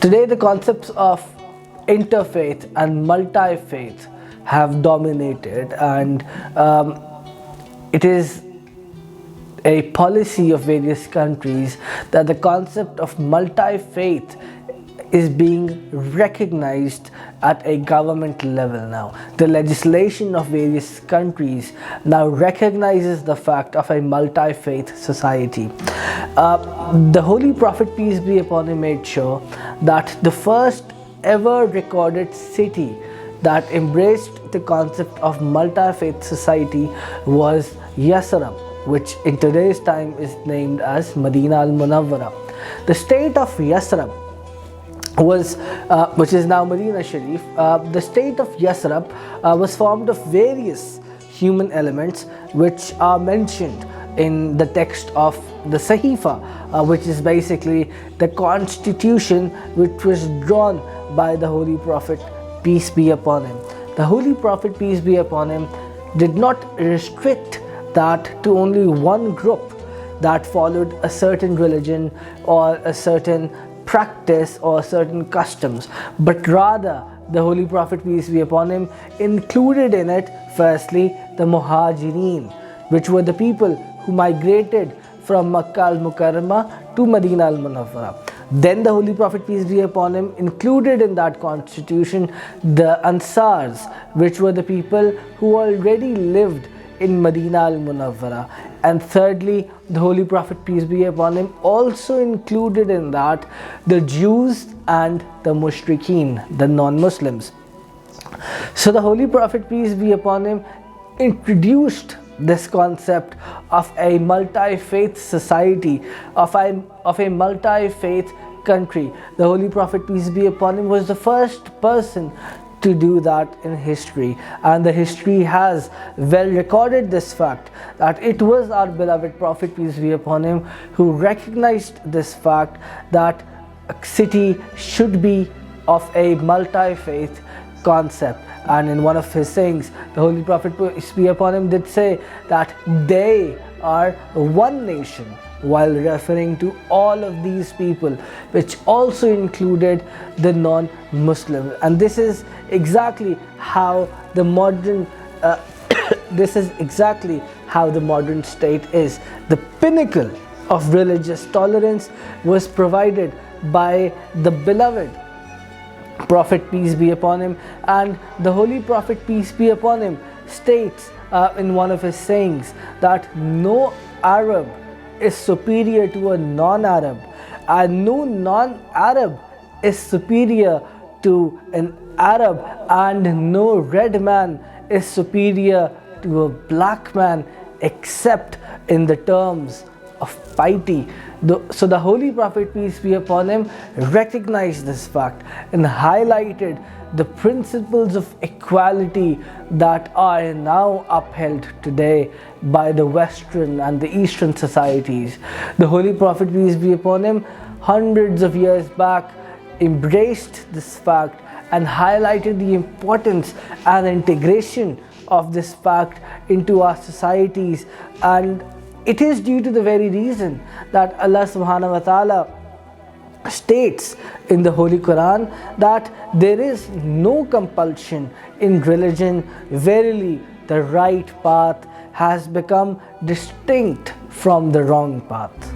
Today, the concepts of interfaith and multi-faith have dominated, and it is a policy of various countries that the concept of multi-faith is being recognized at a government level now. The legislation of various countries now recognizes the fact of a multi-faith society. The Holy Prophet, peace be upon him, made sure that the first ever recorded city that embraced the concept of multi-faith society was Yathrib, which in today's time is named as Madinah Al Munawwarah. The state of Yathrib which is now Medina Sharif, the state of Yathrib was formed of various human elements which are mentioned in the text of the Sahifa, which is basically the constitution which was drawn by the Holy Prophet, peace be upon him. The Holy Prophet, peace be upon him, did not restrict that to only one group that followed a certain religion or a certain practice or certain customs, but rather the Holy Prophet, peace be upon him, included in it firstly the Muhajirin, which were the people who migrated from Makkah Al Mukarramah to Madinah Al Munawwarah. Then the Holy Prophet, peace be upon him, included in that constitution the Ansars, which were the people who already lived in Madinah Al Munawwarah. And thirdly, the Holy Prophet, peace be upon him, also included in that the Jews and the Mushrikeen, the non-Muslims. So the Holy Prophet, peace be upon him, introduced this concept of a multi-faith society, of a multi-faith country. The Holy Prophet, peace be upon him, was the first person to do that in history, and the history has well recorded this fact that it was our beloved Prophet, peace be upon him, who recognized this fact that a city should be of a multi-faith concept. And in one of his sayings, the Holy Prophet, peace be upon him, did say that they are one nation, while referring to all of these people, which also included the non-Muslim. And this is exactly how the modern state is. The pinnacle of religious tolerance was provided by the beloved Prophet, peace be upon him, and the Holy Prophet, peace be upon him, states in one of his sayings that no Arab is superior to a non-Arab, and no non-Arab is superior to an Arab, and no red man is superior to a black man, except in the terms of piety. So the Holy Prophet, peace be upon him, recognized this fact and highlighted the principles of equality that are now upheld today by the Western and the Eastern societies. The Holy Prophet, peace be upon him, hundreds of years back embraced this fact and highlighted the importance and integration of this fact into our societies. And it is due to the very reason that Allah subhanahu wa ta'ala states in the Holy Quran that there is no compulsion in religion. Verily, the right path has become distinct from the wrong path.